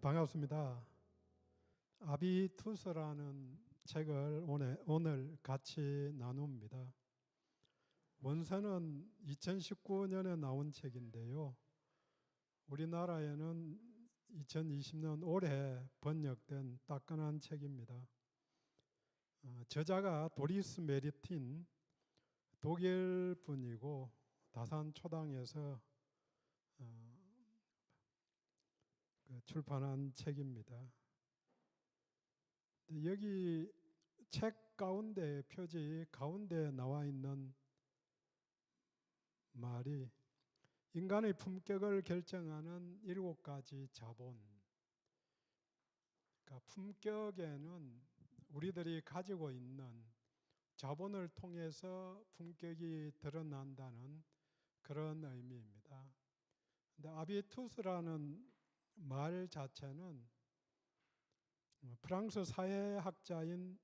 반갑습니다. 아비투스라는 책을 오늘 같이 나눕니다. 원서는 2019년에 나온 책인데요. 우리나라에는 2020년 올해 번역된 따끈한 책입니다. 저자가 도리스 메리틴, 독일 분이고 다산 초당에서 출판한 책입니다. 여기 책 가운데 표지 가운데 나와 있는 말이 인간의 품격을 결정하는 7가지 자본. 그러니까 품격에는 우리들이 가지고 있는 자본을 통해서 품격이 드러난다는 그런 의미입니다. 근데 아비투스라는 말 자체는 프랑스 사회학자인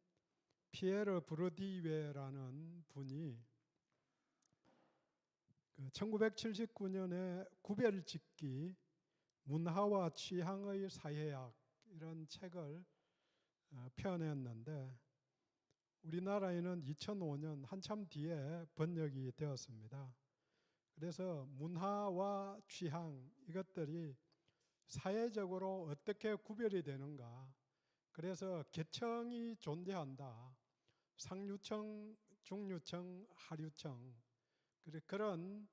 피에르 브르디웨라는 분이 1979년에 구별짓기 문화와 취향의 사회학 이런 책을 펴냈는데 우리나라에는 2005년 한참 뒤에 번역이 되었습니다. 그래서 문화와 취향 이것들이 사회적으로 어떻게 구별이 되는가, 그래서 계층이 존재한다. 상류층, 중류층, 하류층 그런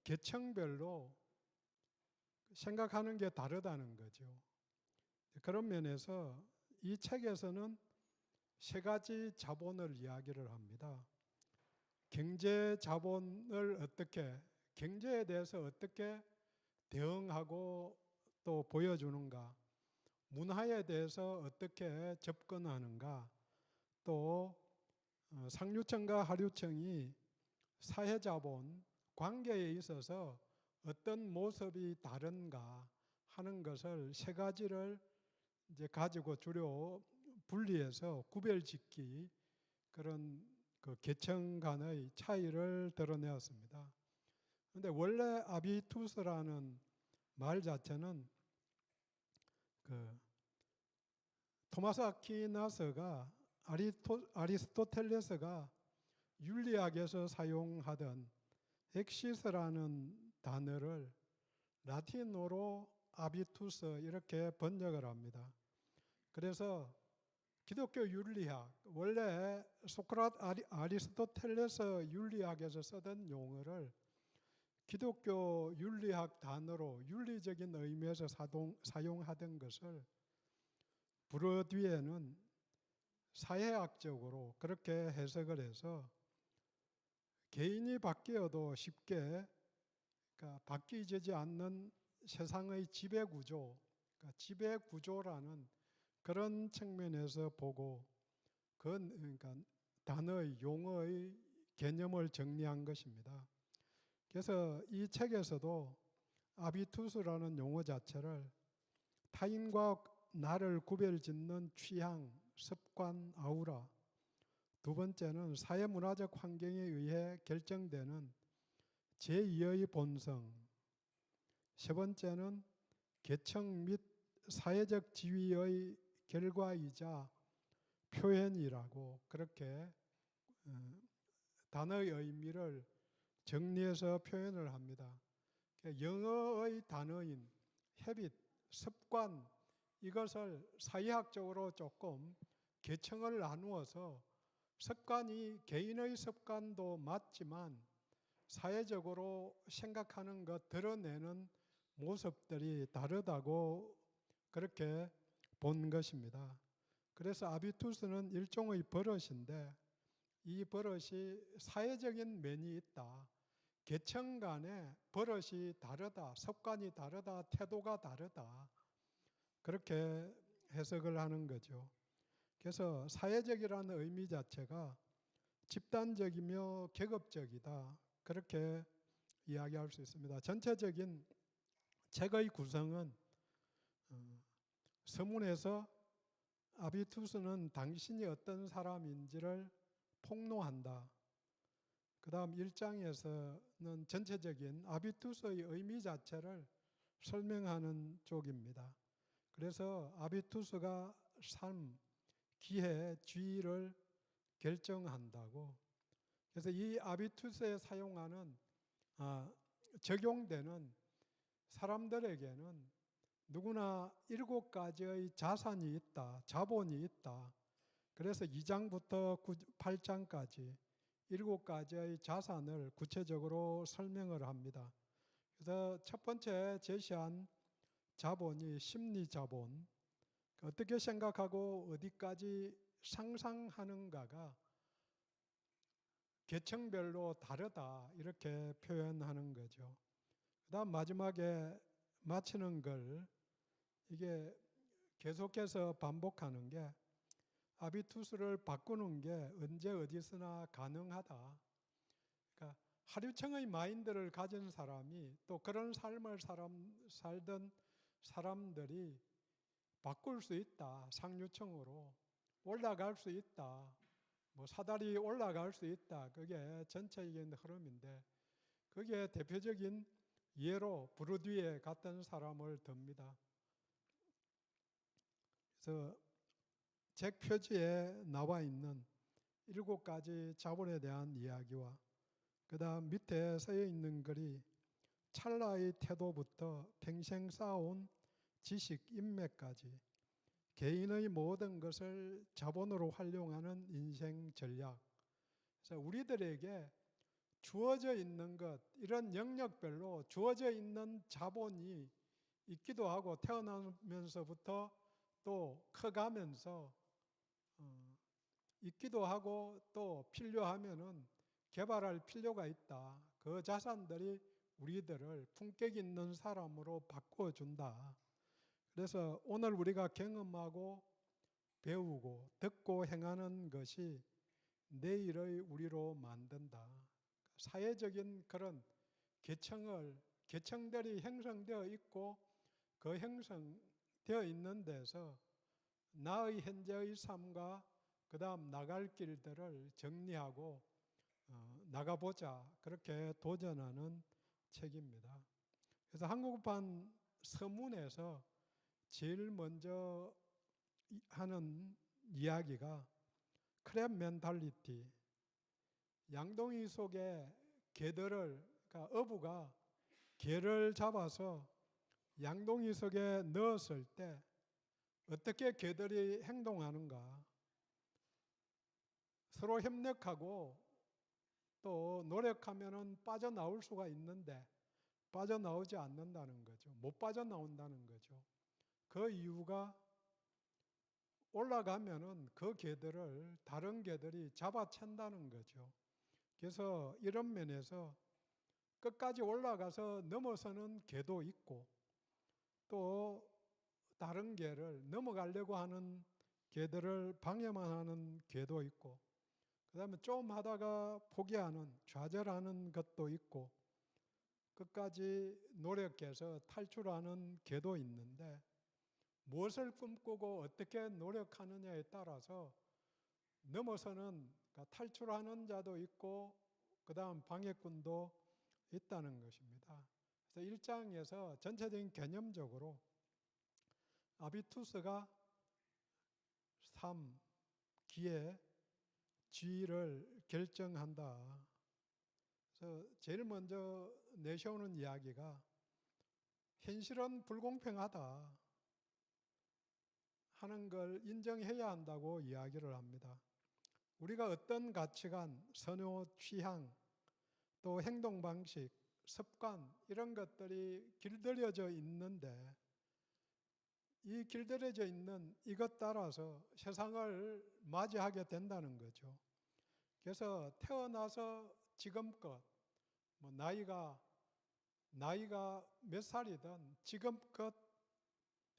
계층별로 생각하는 게 다르다는 거죠. 그런 면에서 이 책에서는 3가지 자본을 이야기를 합니다. 경제 자본을 경제에 대해서 어떻게 대응하고 또 보여주는가, 문화에 대해서 어떻게 접근하는가, 또 상류층과 하류층이 사회자본, 관계에 있어서 어떤 모습이 다른가 하는 것을 3가지를 이제 가지고 주로 분리해서 구별짓기 그런 계층 간의 차이를 드러내었습니다. 그런데 원래 아비투스라는 말 자체는 토마스 아퀴나스가 아리스토텔레스가 윤리학에서 사용하던 엑시스라는 단어를 라틴어로 아비투스 이렇게 번역을 합니다. 그래서 기독교 윤리학, 원래 아리스토텔레스 윤리학에서 쓰던 용어를 기독교 윤리학 단어로 윤리적인 의미에서 사용하던 것을 브르디웨는 사회학적으로 그렇게 해석을 해서 개인이 바뀌어도 쉽게 바뀌지 않는 세상의 지배구조, 지배구조라는 그런 측면에서 보고 그러니까 단어의 용어의 개념을 정리한 것입니다. 그래서 이 책에서도 아비투스라는 용어 자체를 타인과 나를 구별짓는 취향, 습관, 아우라, 2번째는 사회문화적 환경에 의해 결정되는 제2의 본성, 3번째는 계층 및 사회적 지위의 결과이자 표현이라고 그렇게 단어의 의미를 정리해서 표현을 합니다. 영어의 단어인 habit, 습관, 이것을 사회학적으로 조금 계층을 나누어서 습관이 개인의 습관도 맞지만 사회적으로 생각하는 것, 드러내는 모습들이 다르다고 그렇게 본 것입니다. 그래서 아비투스는 일종의 버릇인데 이 버릇이 사회적인 면이 있다. 계층 간에 버릇이 다르다, 습관이 다르다, 태도가 다르다. 그렇게 해석을 하는 거죠. 그래서 사회적이라는 의미 자체가 집단적이며 계급적이다. 그렇게 이야기할 수 있습니다. 전체적인 책의 구성은 서문에서 아비투스는 당신이 어떤 사람인지를 폭로한다. 그다음 1장에서는 전체적인 아비투스의 의미 자체를 설명하는 쪽입니다. 그래서 아비투스가 삶, 기회, 지위를 결정한다고. 그래서 이 아비투스에 사용하는 적용되는 사람들에게는 누구나 7가지의 자산이 있다, 자본이 있다. 그래서 2장부터 8장까지 7가지의 자산을 구체적으로 설명을 합니다. 그래서 첫 번째 제시한 자본이 심리자본, 어떻게 생각하고 어디까지 상상하는가가 계층별로 다르다, 이렇게 표현하는 거죠. 그 다음 마지막에 마치는 걸 이게 계속해서 반복하는 게 아비투스를 바꾸는 게 언제 어디서나 가능하다. 그러니까 하류청의 마인드를 가진 사람이 또 그런 삶을 살던 사람들이 바꿀 수 있다. 상류층으로 올라갈 수 있다. 뭐 사다리 올라갈 수 있다. 그게 전체적인 흐름인데 그게 대표적인 예로 부르디에 갔던 사람을 듭니다. 그래서 책 표지에 나와 있는 7가지 자본에 대한 이야기와 그 다음 밑에 쓰여 있는 글이 찰나의 태도부터 평생 쌓아온 지식, 인맥까지 개인의 모든 것을 자본으로 활용하는 인생 전략. 그래서 우리들에게 주어져 있는 것, 이런 영역별로 주어져 있는 자본이 있기도 하고 태어나면서부터 또 커가면서 있기도 하고 또 필요하면은 개발할 필요가 있다. 그 자산들이 우리들을 품격 있는 사람으로 바꿔준다. 그래서 오늘 우리가 경험하고 배우고 듣고 행하는 것이 내일의 우리로 만든다. 사회적인 그런 계층들이 형성되어 있고 그 형성되어 있는 데서 나의 현재의 삶과 그 다음 나갈 길들을 정리하고 나가보자, 그렇게 도전하는 책입니다. 그래서 한국판 서문에서 제일 먼저 하는 이야기가 크랩 멘탈리티, 양동이 속에 개들을, 그러니까 어부가 개를 잡아서 양동이 속에 넣었을 때 어떻게 개들이 행동하는가. 서로 협력하고 또 노력하면은 빠져나올 수가 있는데 빠져나오지 않는다는 거죠. 못 빠져나온다는 거죠. 그 이유가 올라가면은 그 개들을 다른 개들이 잡아챈다는 거죠. 그래서 이런 면에서 끝까지 올라가서 넘어서는 개도 있고 또 다른 개를 넘어가려고 하는 개들을 방해만 하는 개도 있고 그 다음에 좀 하다가 포기하는, 좌절하는 것도 있고 끝까지 노력해서 탈출하는 개도 있는데 무엇을 꿈꾸고 어떻게 노력하느냐에 따라서 넘어서는, 그러니까 탈출하는 자도 있고 그 다음 방해꾼도 있다는 것입니다. 그래서 1장에서 전체적인 개념적으로 아비투스가 삶, 기회, 지위를 결정한다. 그래서 제일 먼저 내세우는 이야기가 현실은 불공평하다 하는 걸 인정해야 한다고 이야기를 합니다. 우리가 어떤 가치관, 선호, 취향, 또 행동 방식, 습관 이런 것들이 길들여져 있는데 이 길들여져 있는 이것 따라서 세상을 맞이하게 된다는 거죠. 그래서 태어나서 지금껏 뭐 나이가 몇 살이든 지금껏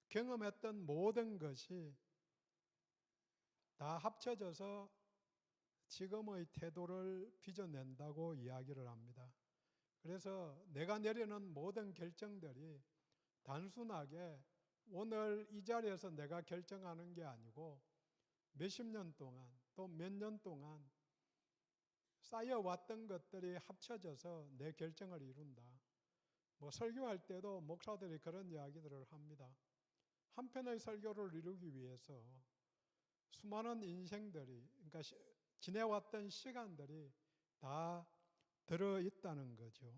경험했던 모든 것이 다 합쳐져서 지금의 태도를 빚어낸다고 이야기를 합니다. 그래서 내가 내리는 모든 결정들이 단순하게 오늘 이 자리에서 내가 결정하는 게 아니고 몇십 년 동안 또 몇 년 동안 쌓여왔던 것들이 합쳐져서 내 결정을 이룬다. 뭐 설교할 때도 목사들이 그런 이야기들을 합니다. 한 편의 설교를 이루기 위해서 수많은 인생들이, 그러니까 지내왔던 시간들이 다 들어있다는 거죠.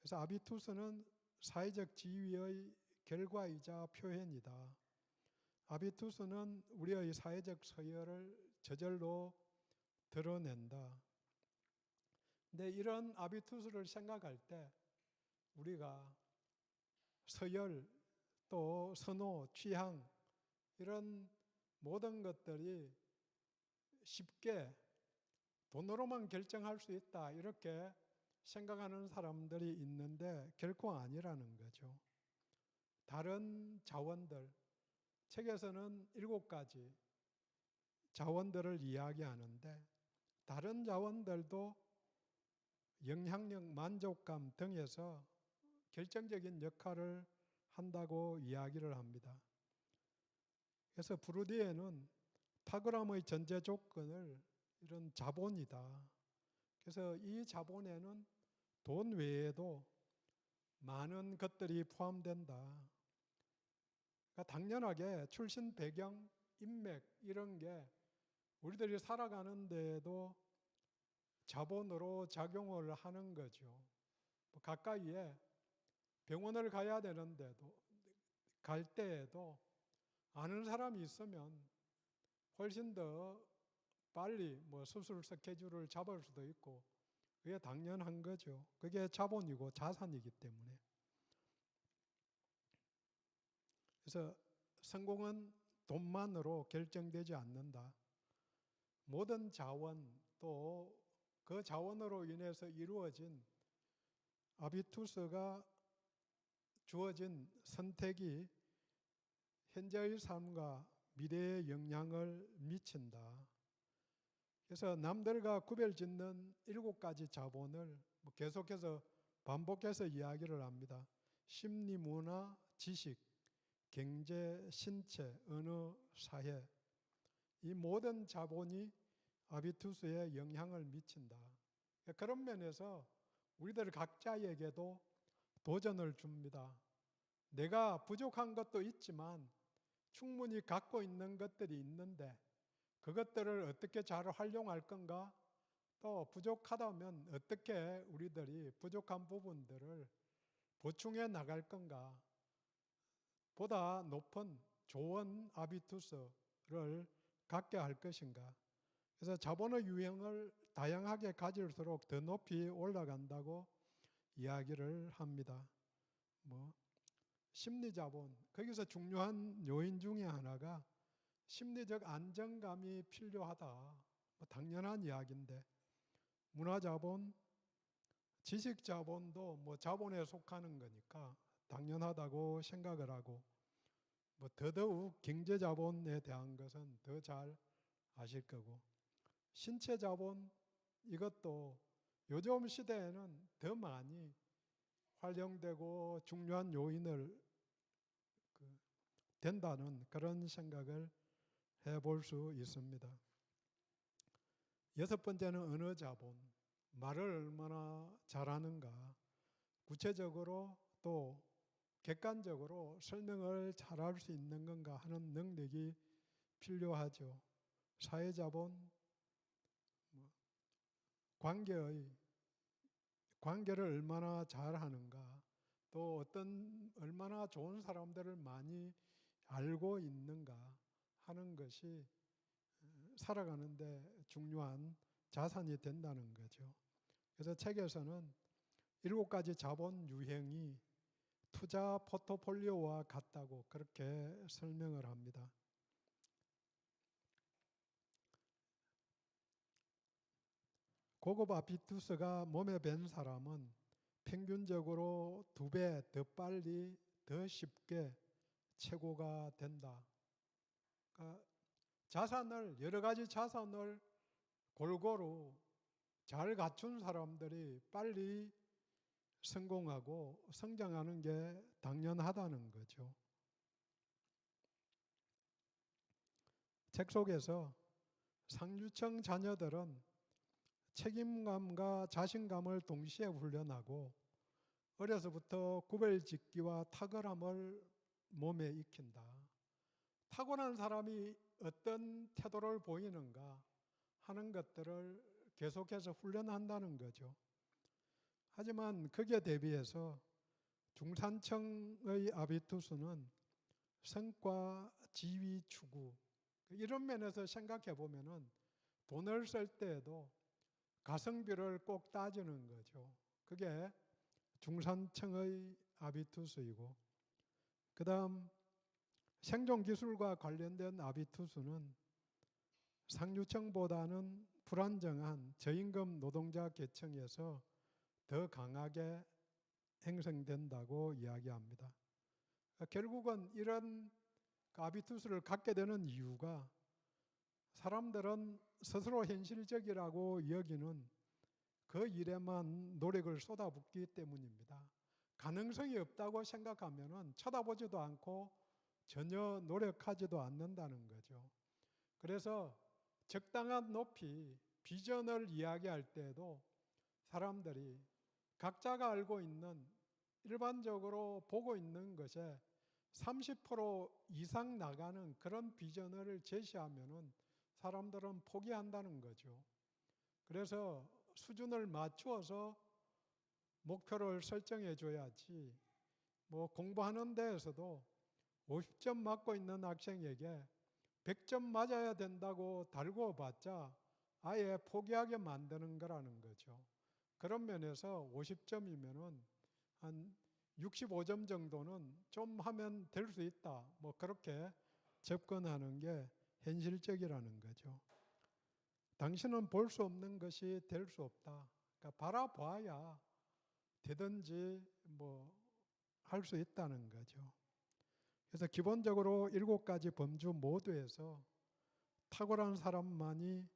그래서 아비투스는 사회적 지위의 결과이자 표현이다. 아비투스는 우리의 사회적 서열을 저절로 드러낸다. 근데 이런 아비투스를 생각할 때 우리가 서열, 또 선호, 취향 이런 모든 것들이 쉽게 돈으로만 결정할 수 있다 이렇게 생각하는 사람들이 있는데 결코 아니라는 거죠. 다른 자원들, 책에서는 7가지 자원들을 이야기하는데 다른 자원들도 영향력, 만족감 등에서 결정적인 역할을 한다고 이야기를 합니다. 그래서 부르디에는 탁월함의 전제 조건을 이런 자본이다. 그래서 이 자본에는 돈 외에도 많은 것들이 포함된다. 그러니까 당연하게 출신 배경, 인맥 이런 게 우리들이 살아가는 데에도 자본으로 작용을 하는 거죠. 가까이에 병원을 가야 되는데도 갈 때에도 아는 사람이 있으면 훨씬 더 빨리 수술 스케줄을 잡을 수도 있고 그게 당연한 거죠. 그게 자본이고 자산이기 때문에. 그래서 성공은 돈만으로 결정되지 않는다. 모든 자원 또 그 자원으로 인해서 이루어진 아비투스가 주어진 선택이 현재의 삶과 미래에 영향을 미친다. 그래서 남들과 구별짓는 7가지 자본을 계속해서 반복해서 이야기를 합니다. 심리, 문화, 지식, 경제, 신체, 언어, 사회 이 모든 자본이 아비투스에 영향을 미친다. 그런 면에서 우리들 각자에게도 도전을 줍니다. 내가 부족한 것도 있지만 충분히 갖고 있는 것들이 있는데 그것들을 어떻게 잘 활용할 건가? 또 부족하다면 어떻게 우리들이 부족한 부분들을 보충해 나갈 건가? 보다 높은 좋은 아비투스를 갖게 할 것인가? 그래서 자본의 유형을 다양하게 가질수록 더 높이 올라간다고 이야기를 합니다. 심리자본, 거기서 중요한 요인 중에 하나가 심리적 안정감이 필요하다. 당연한 이야기인데 문화자본, 지식자본도 자본에 속하는 거니까 당연하다고 생각을 하고 더더욱 경제자본에 대한 것은 더 잘 아실 거고 신체자본 이것도 요즘 시대에는 더 많이 활용되고 중요한 요인을 된다는 그런 생각을 해볼 수 있습니다. 6번째는 언어자본, 말을 얼마나 잘하는가, 구체적으로 또 객관적으로 설명을 잘할 수 있는 건가 하는 능력이 필요하죠. 사회자본, 관계를 얼마나 잘하는가, 또 얼마나 좋은 사람들을 많이 알고 있는가 하는 것이 살아가는데 중요한 자산이 된다는 거죠. 그래서 책에서는 7가지 자본 유형이 투자 포트폴리오와 같다고 그렇게 설명을 합니다. 고급 아비투스가 몸에 밴 사람은 평균적으로 2배 더 빨리 더 쉽게 최고가 된다. 그러니까 여러 가지 자산을 골고루 잘 갖춘 사람들이 빨리 성공하고 성장하는 게 당연하다는 거죠. 책 속에서 상류층 자녀들은 책임감과 자신감을 동시에 훈련하고 어려서부터 구별짓기와 탁월함을 몸에 익힌다. 탁월한 사람이 어떤 태도를 보이는가 하는 것들을 계속해서 훈련한다는 거죠. 하지만 거기에 대비해서 중산층의 아비투스는 성과, 지위 추구 이런 면에서 생각해 보면은 돈을 쓸 때에도 가성비를 꼭 따지는 거죠. 그게 중산층의 아비투스이고, 그 다음 생존기술과 관련된 아비투스는 상류층보다는 불안정한 저임금 노동자 계층에서 더 강하게 형성된다고 이야기합니다. 결국은 이런 아비투스를 갖게 되는 이유가 사람들은 스스로 현실적이라고 여기는 그 일에만 노력을 쏟아붓기 때문입니다. 가능성이 없다고 생각하면 쳐다보지도 않고 전혀 노력하지도 않는다는 거죠. 그래서 적당한 높이 비전을 이야기할 때에도 사람들이 각자가 알고 있는 일반적으로 보고 있는 것에 30% 이상 나가는 그런 비전을 제시하면은 사람들은 포기한다는 거죠. 그래서 수준을 맞추어서 목표를 설정해 줘야지, 뭐 공부하는 데에서도 50점 맞고 있는 학생에게 100점 맞아야 된다고 달고 봤자 아예 포기하게 만드는 거라는 거죠. 그런 면에서 50점이면은 한 65점 정도는 좀 하면 될 수 있다. 뭐 그렇게 접근하는 게 현실적이라는 거죠. 당신은 볼 수 없는 것이 될 수 없다. 그러니까 바라봐야 되든지 뭐 할 수 있다는 거죠. 그래서 기본적으로 7가지 범주 모두에서 탁월한 사람만이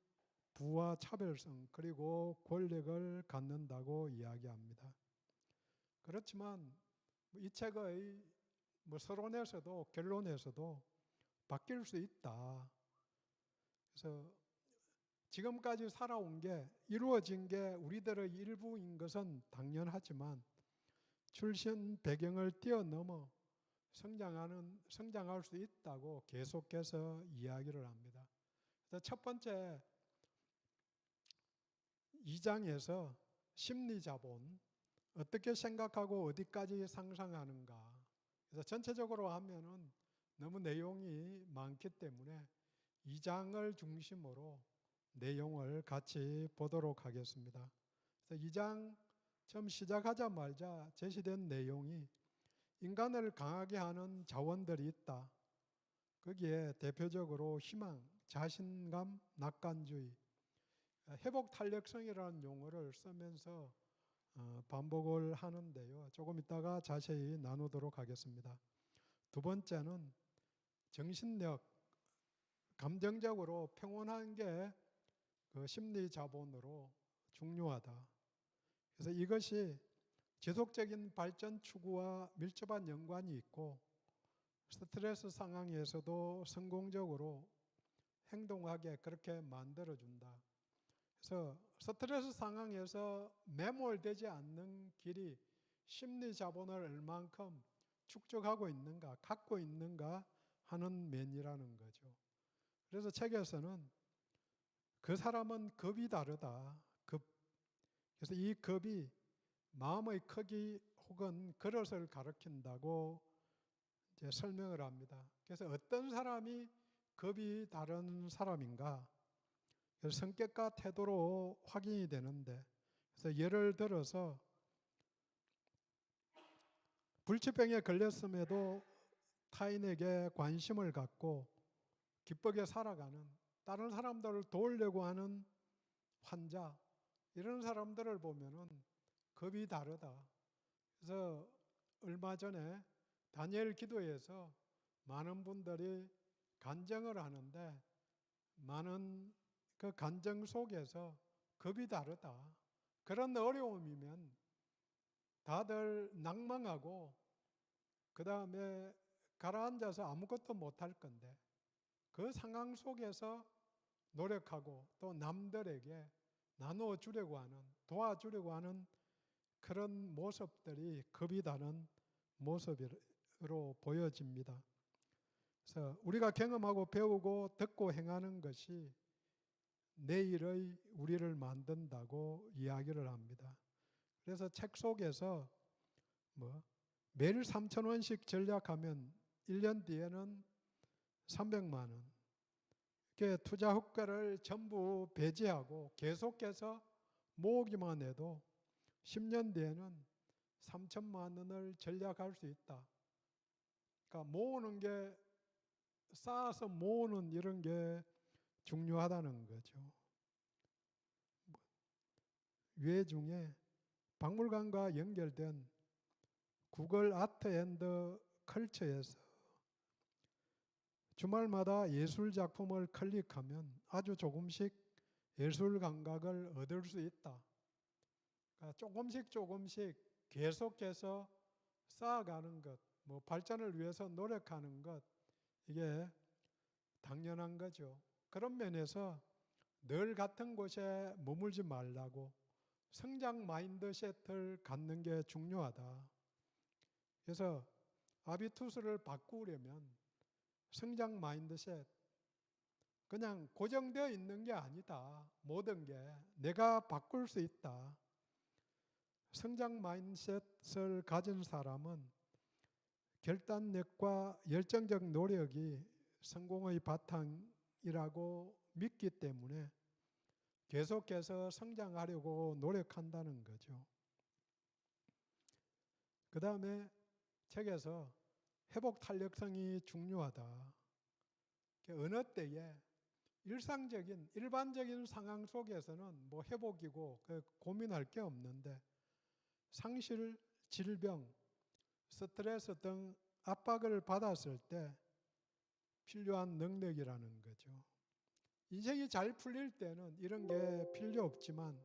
부와 차별성 그리고 권력을 갖는다고 이야기합니다. 그렇지만 이 책의 서론에서도 결론에서도 바뀔 수 있다. 그래서 지금까지 살아온 게 이루어진 게 우리들의 일부인 것은 당연하지만 출신 배경을 뛰어넘어 성장할 수 있다고 계속해서 이야기를 합니다. 그래서 첫 번째 2장에서 심리자본, 어떻게 생각하고 어디까지 상상하는가. 그래서 전체적으로 하면은 너무 내용이 많기 때문에 2장을 중심으로 내용을 같이 보도록 하겠습니다. 그래서 2장 처음 시작하자마자 제시된 내용이 인간을 강하게 하는 자원들이 있다. 거기에 대표적으로 희망, 자신감, 낙관주의, 회복 탄력성이라는 용어를 쓰면서 반복을 하는데요. 조금 이따가 자세히 나누도록 하겠습니다. 두 번째는 정신력, 감정적으로 평온한 게 그 심리 자본으로 중요하다. 그래서 이것이 지속적인 발전 추구와 밀접한 연관이 있고 스트레스 상황에서도 성공적으로 행동하게 그렇게 만들어준다. 그래서 스트레스 상황에서 매몰되지 않는 길이 심리 자본을 얼만큼 축적하고 있는가, 갖고 있는가 하는 면이라는 거죠. 그래서 책에서는 그 사람은 급이 다르다. 급. 그래서 이 급이 마음의 크기 혹은 그릇을 가리킨다고 이제 설명을 합니다. 그래서 어떤 사람이 급이 다른 사람인가? 그래서 성격과 태도로 확인이 되는데, 그래서 예를 들어서 불치병에 걸렸음에도 타인에게 관심을 갖고 기쁘게 살아가는, 다른 사람들을 도우려고 하는 환자, 이런 사람들을 보면은 급이 다르다. 그래서 얼마 전에 다니엘 기도에서 많은 분들이 간증을 하는데 많은 그 간증 속에서 급이 다르다. 그런 어려움이면 다들 낭망하고 그 다음에 가라앉아서 아무것도 못할 건데 그 상황 속에서 노력하고 또 남들에게 나누어 주려고 하는, 도와주려고 하는 그런 모습들이 급이 다른 모습으로 보여집니다. 그래서 우리가 경험하고 배우고 듣고 행하는 것이 내일의 우리를 만든다고 이야기를 합니다. 그래서 책 속에서 매일 3,000원씩 전략하면 1년 뒤에는 300만 원. 이렇게 투자 효과를 전부 배제하고 계속해서 모으기만 해도 10년 뒤에는 3천만 원을 전략할 수 있다. 그러니까 모으는 게, 쌓아서 모으는 이런 게 중요하다는 거죠. 외 중에 박물관과 연결된 구글 아트 앤드 컬처에서 주말마다 예술 작품을 클릭하면 아주 조금씩 예술 감각을 얻을 수 있다. 그러니까 조금씩 계속해서 쌓아가는 것, 발전을 위해서 노력하는 것, 이게 당연한 거죠. 그런 면에서 늘 같은 곳에 머물지 말라고 성장 마인드셋을 갖는 게 중요하다. 그래서 아비투스를 바꾸려면 성장 마인드셋, 그냥 고정되어 있는 게 아니다. 모든 게 내가 바꿀 수 있다. 성장 마인드셋을 가진 사람은 결단력과 열정적 노력이 성공의 바탕이라고 믿기 때문에 계속해서 성장하려고 노력한다는 거죠. 그 다음에 책에서 회복 탄력성이 중요하다. 어느 때에 일상적인 일반적인 상황 속에서는 회복이고 고민할 게 없는데 상실, 질병, 스트레스 등 압박을 받았을 때 필요한 능력이라는 거죠. 인생이 잘 풀릴 때는 이런 게 필요 없지만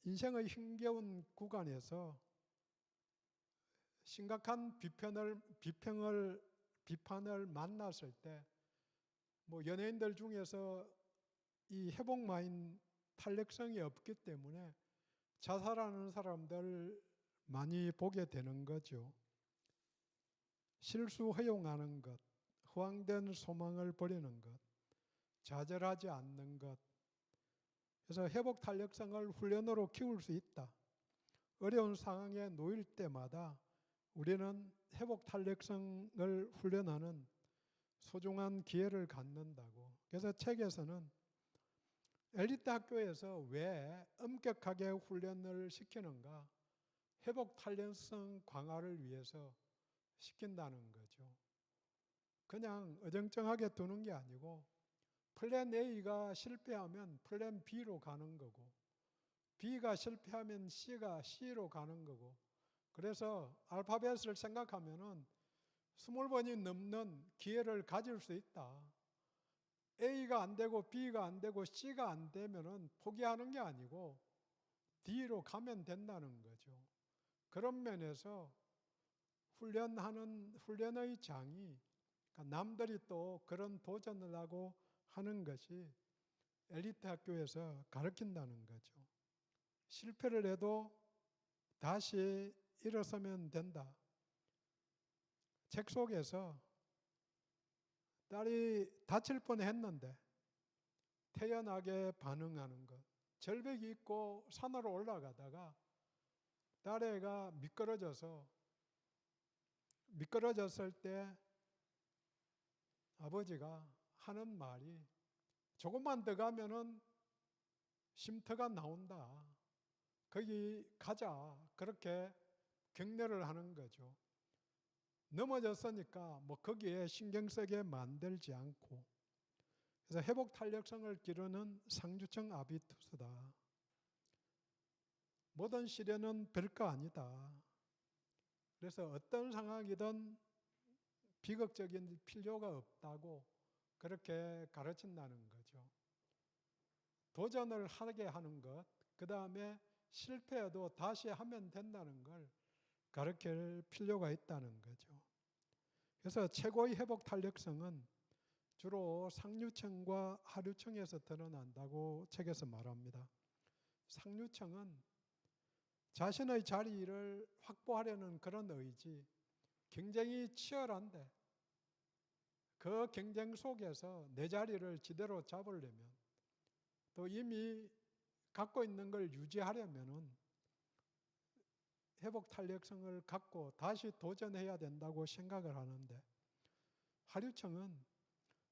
인생의 힘겨운 구간에서 심각한 비판을 만났을 때 연예인들 중에서 이 회복 마인 탄력성이 없기 때문에 자살하는 사람들 많이 보게 되는 거죠. 실수 허용하는 것, 허황된 소망을 버리는 것, 좌절하지 않는 것. 그래서 회복 탄력성을 훈련으로 키울 수 있다. 어려운 상황에 놓일 때마다 우리는 회복 탄력성을 훈련하는 소중한 기회를 갖는다고. 그래서 책에서는 엘리트 학교에서 왜 엄격하게 훈련을 시키는가? 회복 탄력성 강화를 위해서 시킨다는 거죠. 그냥 어정쩡하게 두는 게 아니고 플랜 A가 실패하면 플랜 B로 가는 거고 B가 실패하면 C로 가는 거고 그래서 알파벳을 생각하면은 20번이 넘는 기회를 가질 수 있다. A가 안 되고 B가 안 되고 C가 안 되면은 포기하는 게 아니고 D로 가면 된다는 거죠. 그런 면에서 훈련의 장이 남들이 또 그런 도전을 하고 하는 것이 엘리트 학교에서 가르친다는 거죠. 실패를 해도 다시 일어서면 된다. 책 속에서 딸이 다칠 뻔했는데 태연하게 반응하는 것. 절벽이 있고 산으로 올라가다가 딸애가 미끄러졌을 때 아버지가 하는 말이 조금만 더 가면은 쉼터가 나온다. 거기 가자. 그렇게 격려를 하는 거죠. 넘어졌으니까 거기에 신경 쓰게 만들지 않고. 그래서 회복 탄력성을 기르는 상주층 아비투스다. 모든 시련은 별거 아니다. 그래서 어떤 상황이든 비극적인 필요가 없다고 그렇게 가르친다는 거죠. 도전을 하게 하는 것, 그 다음에 실패해도 다시 하면 된다는 걸 가르칠 필요가 있다는 거죠. 그래서 최고의 회복 탄력성은 주로 상류층과 하류층에서 드러난다고 책에서 말합니다. 상류층은 자신의 자리를 확보하려는 그런 의지, 경쟁이 치열한데 그 경쟁 속에서 내 자리를 제대로 잡으려면 또 이미 갖고 있는 걸 유지하려면은 회복 탄력성을 갖고 다시 도전해야 된다고 생각을 하는데, 하류층은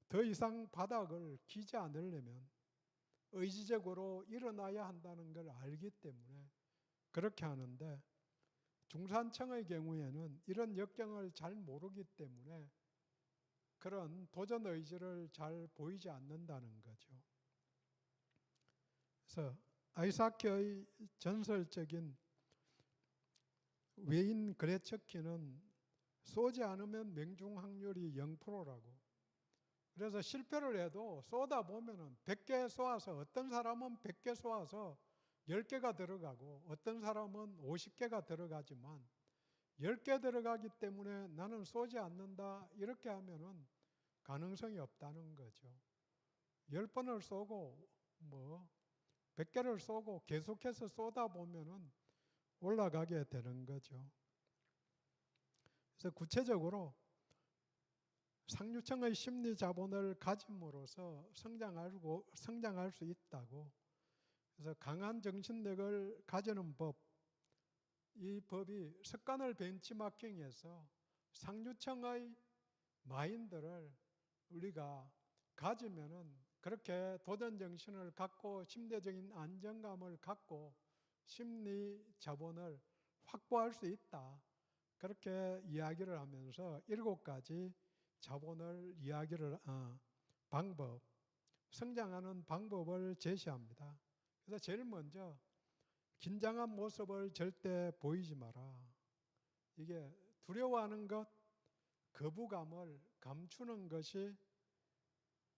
더 이상 바닥을 기지 않으려면 의지적으로 일어나야 한다는 걸 알기 때문에 그렇게 하는데, 중산층의 경우에는 이런 역경을 잘 모르기 때문에 그런 도전 의지를 잘 보이지 않는다는 거죠. 그래서 아이사키의 전설적인 외인 그레츠키는 쏘지 않으면 명중 확률이 0%라고. 그래서 실패를 해도 쏘다 보면은 100개 쏘아서 어떤 사람은 100개 쏘아서 10개가 들어가고 어떤 사람은 50개가 들어가지만 10개 들어가기 때문에 나는 쏘지 않는다 이렇게 하면은 가능성이 없다는 거죠. 10번을 쏘고 100개를 쏘고 계속해서 쏘다 보면은 올라가게 되는 거죠. 그래서 구체적으로 상류층의 심리 자본을 가짐으로써 성장할 수 있다고. 그래서 강한 정신력을 가지는 법, 이 법이 습관을 벤치마킹해서 상류층의 마인드를 우리가 가지면은 그렇게 도전 정신을 갖고 심리적인 안정감을 갖고 심리 자본을 확보할 수 있다. 그렇게 이야기를 하면서 7가지 자본을 성장하는 방법을 제시합니다. 그래서 제일 먼저 긴장한 모습을 절대 보이지 마라. 이게 두려워하는 것, 거부감을 감추는 것이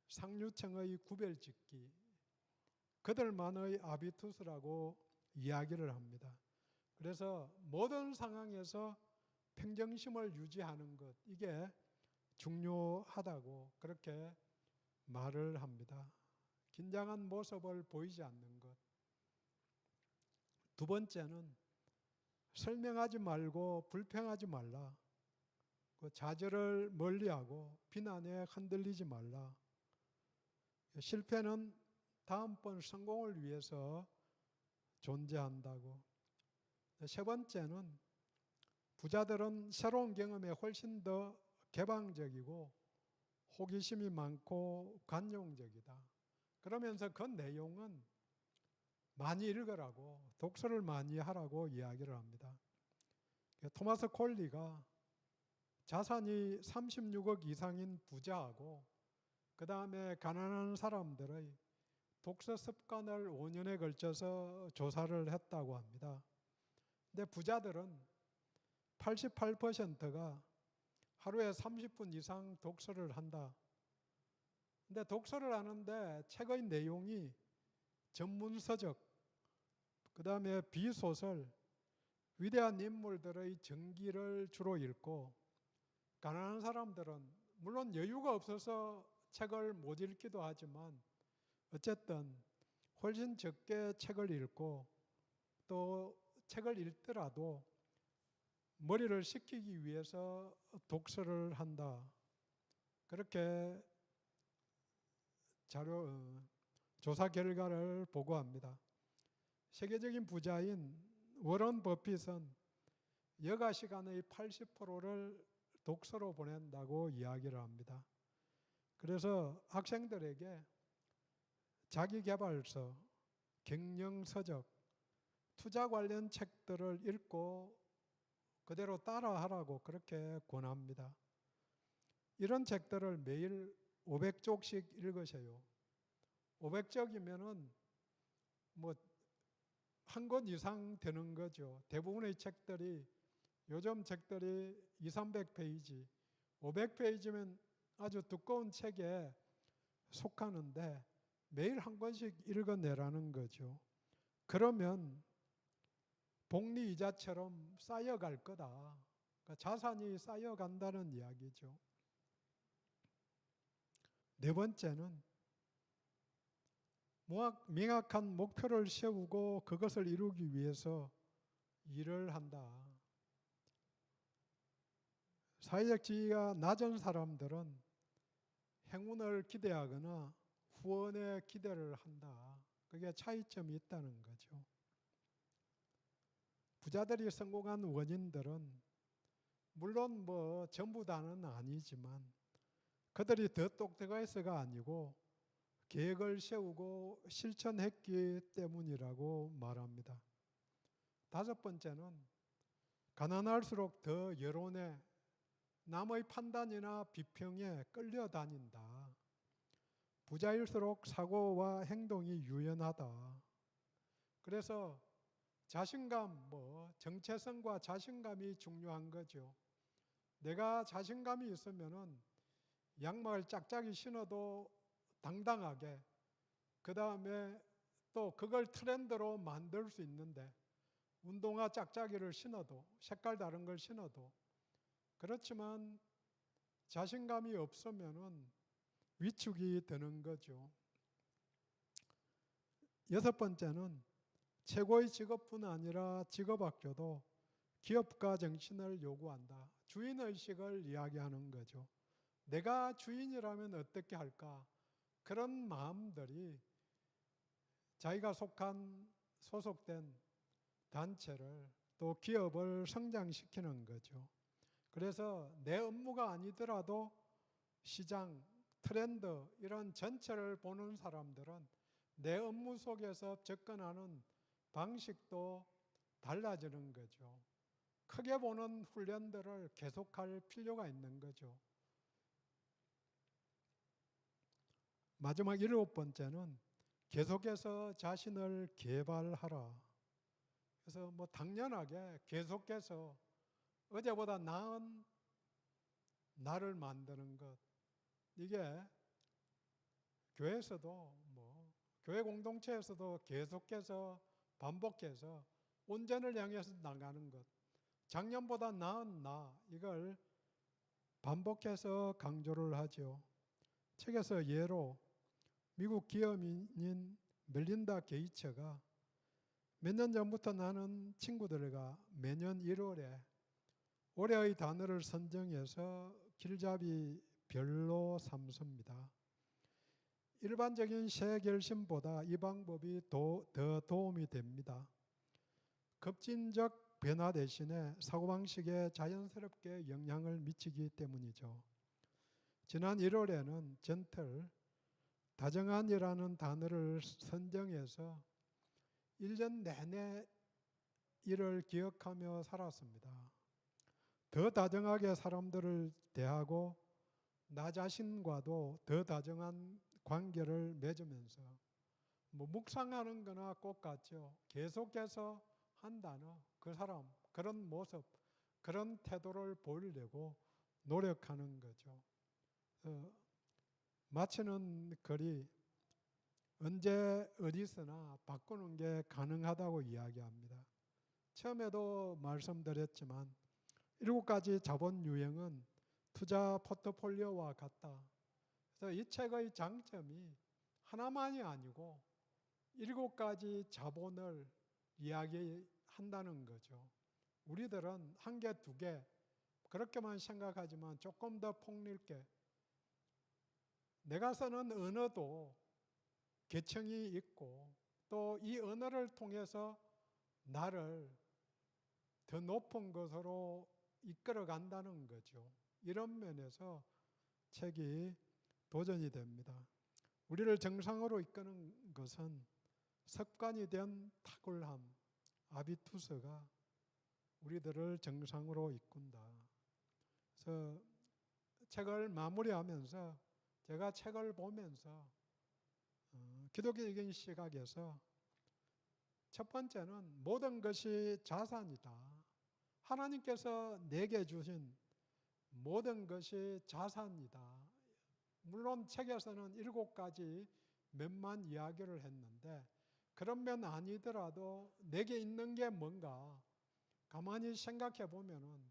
상류층의 구별짓기, 그들만의 아비투스라고 이야기를 합니다. 그래서 모든 상황에서 평정심을 유지하는 것, 이게 중요하다고 그렇게 말을 합니다. 긴장한 모습을 보이지 않는 것. 두 번째는 설명하지 말고 불평하지 말라. 좌절을 멀리하고 비난에 흔들리지 말라. 실패는 다음번 성공을 위해서 존재한다고. 세 번째는 부자들은 새로운 경험에 훨씬 더 개방적이고 호기심이 많고 관용적이다. 그러면서 그 내용은 많이 읽으라고, 독서를 많이 하라고 이야기를 합니다. 토마스 콜리가 자산이 36억 이상인 부자하고 그 다음에 가난한 사람들의 독서 습관을 5년에 걸쳐서 조사를 했다고 합니다. 근데 부자들은 88%가 하루에 30분 이상 독서를 한다. 근데 독서를 하는데 책의 내용이 전문서적, 그 다음에 비소설, 위대한 인물들의 전기를 주로 읽고, 가난한 사람들은 물론 여유가 없어서 책을 못 읽기도 하지만 어쨌든 훨씬 적게 책을 읽고, 또 책을 읽더라도 머리를 식히기 위해서 독서를 한다. 그렇게 조사 결과를 보고합니다. 세계적인 부자인 워런 버핏은 여가 시간의 80%를 독서로 보낸다고 이야기를 합니다. 그래서 학생들에게 자기계발서, 경영서적, 투자 관련 책들을 읽고 그대로 따라하라고 그렇게 권합니다. 이런 책들을 매일 500쪽씩 읽으세요. 500쪽이면은 한 권 이상 되는 거죠. 대부분의 책들이, 요즘 책들이 200~300페이지, 500페이지면 아주 두꺼운 책에 속하는데 매일 한 권씩 읽어내라는 거죠. 그러면 복리이자처럼 쌓여갈 거다. 그러니까 자산이 쌓여간다는 이야기죠. 네 번째는 명확한 목표를 세우고 그것을 이루기 위해서 일을 한다. 사회적 지위가 낮은 사람들은 행운을 기대하거나 후원에 기대를 한다. 그게 차이점이 있다는 거죠. 부자들이 성공한 원인들은 물론 전부 다는 아니지만 그들이 더 똑똑해서가 아니고 계획을 세우고 실천했기 때문이라고 말합니다. 다섯 번째는 가난할수록 더 여론에 남의 판단이나 비평에 끌려다닌다. 부자일수록 사고와 행동이 유연하다. 그래서 자신감, 정체성과 자신감이 중요한 거죠. 내가 자신감이 있으면은 양말 짝짝이 신어도 당당하게, 그 다음에 또 그걸 트렌드로 만들 수 있는데, 운동화 짝짝이를 신어도, 색깔 다른 걸 신어도, 그렇지만 자신감이 없으면은 위축이 되는 거죠. 여섯 번째는 최고의 직업뿐 아니라 직업학교도 기업가 정신을 요구한다. 주인의식을 이야기하는 거죠. 내가 주인이라면 어떻게 할까? 그런 마음들이 자기가 소속된 단체를 또 기업을 성장시키는 거죠. 그래서 내 업무가 아니더라도 시장, 트렌드 이런 전체를 보는 사람들은 내 업무 속에서 접근하는 방식도 달라지는 거죠. 크게 보는 훈련들을 계속할 필요가 있는 거죠. 마지막 일곱 번째는 계속해서 자신을 개발하라. 그래서 당연하게 계속해서 어제보다 나은 나를 만드는 것. 이게 교회에서도 교회 공동체에서도 계속해서 반복해서 온전을 향해서 나가는 것. 작년보다 나은 나, 이걸 반복해서 강조를 하죠. 책에서 예로 미국 기업인인 멜린다 게이츠가 몇 년 전부터 나는 친구들과 매년 1월에 올해의 단어를 선정해서 길잡이 별로 삼습니다. 일반적인 새 결심보다 이 방법이 더 도움이 됩니다. 급진적 변화 대신에 사고방식에 자연스럽게 영향을 미치기 때문이죠. 지난 1월에는 젠틀, 다정한이라는 단어를 선정해서 1년 내내 이를 기억하며 살았습니다. 더 다정하게 사람들을 대하고 나 자신과도 더 다정한 관계를 맺으면서 묵상하는 거나 꼭 같죠. 계속해서 한 단어, 그 사람, 그런 모습, 그런 태도를 보이려고 노력하는 거죠. 마치는 글이 언제 어디서나 바꾸는 게 가능하다고 이야기합니다. 처음에도 말씀드렸지만 7가지 자본 유형은 투자 포트폴리오와 같다. 그래서 이 책의 장점이 하나만이 아니고 7가지 자본을 이야기한다는 거죠. 우리들은 1개, 2개 그렇게만 생각하지만 조금 더 폭넓게 내가 쓰는 언어도 계층이 있고 또 이 언어를 통해서 나를 더 높은 것으로 이끌어 간다는 거죠. 이런 면에서 책이 도전이 됩니다. 우리를 정상으로 이끄는 것은 습관이 된 탁월함, 아비투스가 우리들을 정상으로 이끈다. 그래서 책을 마무리하면서 제가 책을 보면서 기독교적인 시각에서 첫 번째는 모든 것이 자산이다. 하나님께서 내게 주신 모든 것이 자산이다. 물론 책에서는 7가지 면만 이야기를 했는데 그런 면 아니더라도 내게 있는 게 뭔가 가만히 생각해 보면은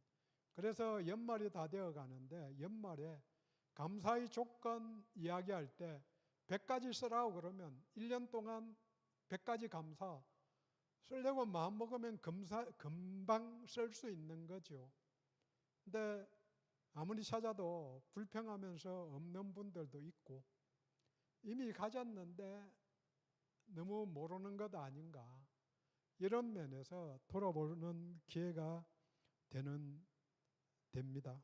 그래서 연말이 다 되어 가는데 연말에 감사의 조건 이야기할 때 100가지 쓰라고 그러면 1년 동안 100가지 감사 쓰려고 마음먹으면 금방 쓸 수 있는 거죠. 근데 아무리 찾아도 불평하면서 없는 분들도 있고 이미 가졌는데 너무 모르는 것 아닌가, 이런 면에서 돌아보는 기회가 됩니다.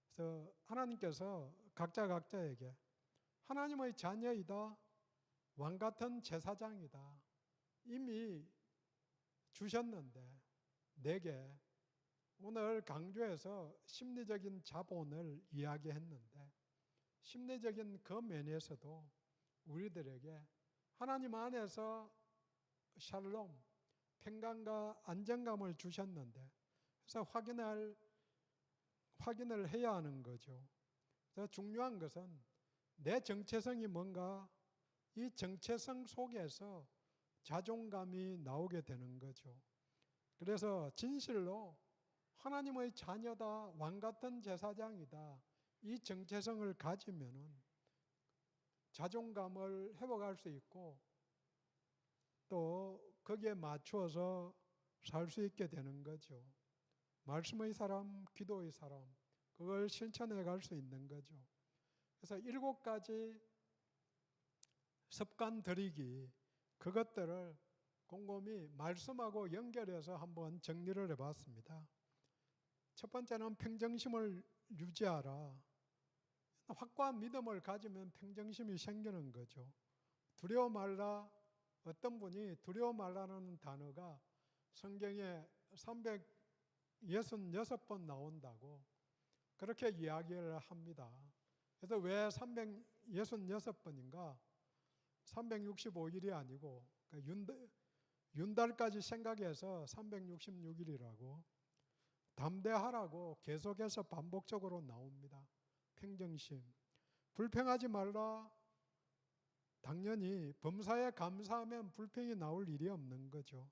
그래서 하나님께서 각자에게 하나님의 자녀이다, 왕같은 제사장이다 이미 주셨는데, 내게 오늘 강조해서 심리적인 자본을 이야기했는데, 심리적인 그 면에서도 우리들에게 하나님 안에서 샬롬, 평강과 안정감을 주셨는데, 그래서 확인을 해야 하는 거죠. 그래서 중요한 것은 내 정체성이 뭔가, 이 정체성 속에서 자존감이 나오게 되는 거죠. 그래서 진실로 하나님의 자녀다, 왕같은 제사장이다, 이 정체성을 가지면은 자존감을 회복할 수 있고 또 거기에 맞추어서 살 수 있게 되는 거죠. 말씀의 사람, 기도의 사람, 그걸 실천해 갈 수 있는 거죠. 그래서 7가지 습관 들이기, 그것들을 곰곰이 말씀하고 연결해서 한번 정리를 해봤습니다. 첫 번째는 평정심을 유지하라. 확고한 믿음을 가지면 평정심이 생기는 거죠. 두려워 말라. 어떤 분이 두려워 말라는 단어가 성경에 366번 나온다고 그렇게 이야기를 합니다. 그래서 왜 366번인가? 365일이 아니고 윤달까지 생각해서 366일이라고, 담대하라고 계속해서 반복적으로 나옵니다. 평정심. 불평하지 말라. 당연히 범사에 감사하면 불평이 나올 일이 없는 거죠.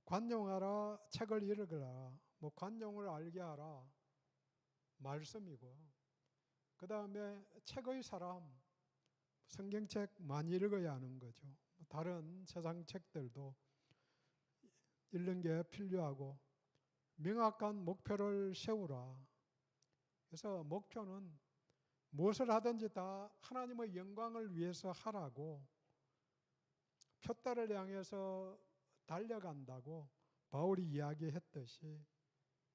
관용하라. 책을 읽으라. 관용을 알게 하라. 말씀이고, 그 다음에 책의 사람, 성경책 많이 읽어야 하는 거죠. 다른 세상 책들도 읽는 게 필요하고, 명확한 목표를 세우라. 그래서 목표는 무엇을 하든지 다 하나님의 영광을 위해서 하라고, 표대를 향해서 달려간다고 바울이 이야기했듯이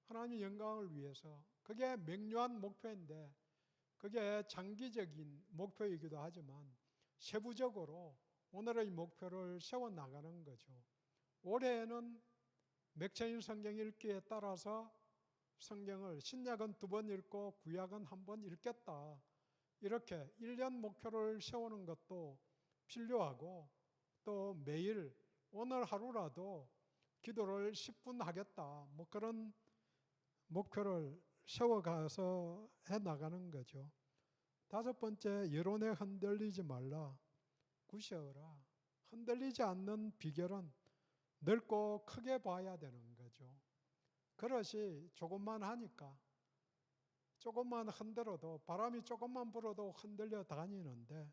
하나님의 영광을 위해서, 그게 명료한 목표인데 그게 장기적인 목표이기도 하지만 세부적으로 오늘의 목표를 세워나가는 거죠. 올해에는 맥체인 성경 읽기에 따라서 성경을 신약은 2번 읽고 구약은 1번 읽겠다, 이렇게 1년 목표를 세우는 것도 필요하고, 또 매일 오늘 하루라도 기도를 10분 하겠다, 그런 목표를 세워가서 해나가는 거죠. 5번째, 여론에 흔들리지 말라. 굳세어라. 흔들리지 않는 비결은 넓고 크게 봐야 되는 거죠. 그릇이 조금만 하니까 조금만 흔들어도, 바람이 조금만 불어도 흔들려 다니는데,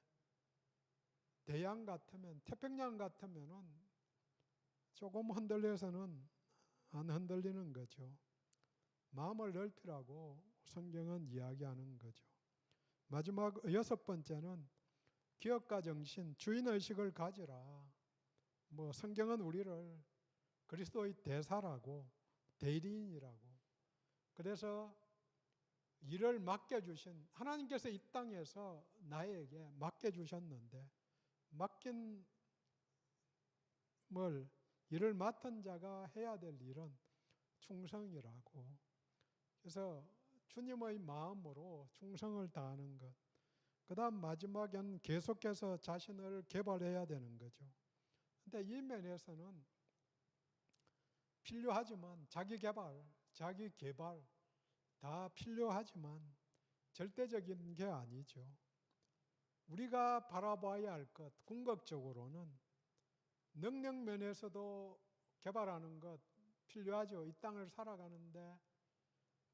대양 같으면, 태평양 같으면은 조금 흔들려서는 안 흔들리는 거죠. 마음을 넓히라고 성경은 이야기하는 거죠. 마지막 6번째는 기업가 정신, 주인의식을 가지라. 성경은 우리를 그리스도의 대사라고, 대리인이라고, 그래서 일을 맡겨주신, 하나님께서 이 땅에서 나에게 맡겨주셨는데, 맡긴 일을 맡은 자가 해야 될 일은 충성이라고. 그래서 주님의 마음으로 충성을 다하는 것. 그 다음 마지막엔 계속해서 자신을 개발해야 되는 거죠. 근데 이 면에서는 필요하지만 자기 개발 다 필요하지만 절대적인 게 아니죠. 우리가 바라봐야 할 것, 궁극적으로는 능력 면에서도 개발하는 것 필요하죠. 이 땅을 살아가는데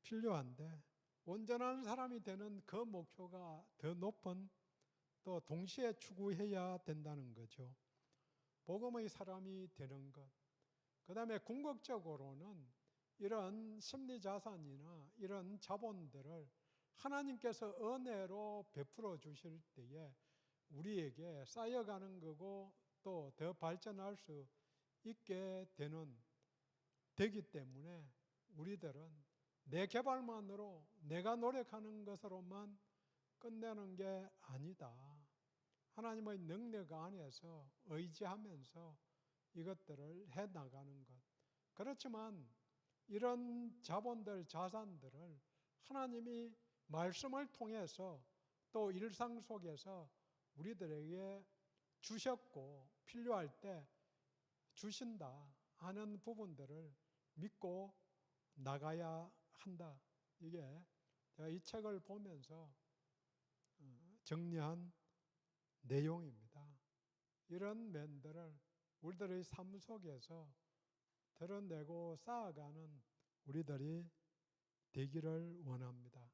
필요한데, 온전한 사람이 되는 그 목표가 더 높은 또 동시에 추구해야 된다는 거죠. 복음의 사람이 되는 것. 그 다음에 궁극적으로는 이런 심리자산이나 이런 자본들을 하나님께서 은혜로 베풀어 주실 때에 우리에게 쌓여가는 거고 또 더 발전할 수 있게 되기 때문에 우리들은 내 개발만으로 내가 노력하는 것으로만 끝내는 게 아니다. 하나님의 능력 안에서 의지하면서 이것들을 해나가는 것. 그렇지만 이런 자본들, 자산들을 하나님이 말씀을 통해서 또 일상 속에서 우리들에게 주셨고 필요할 때 주신다 하는 부분들을 믿고 나가야 한다. 이게 제가 이 책을 보면서 정리한 내용입니다. 이런 면들을 우리들의 삶 속에서 드러내고 쌓아가는 우리들이 되기를 원합니다.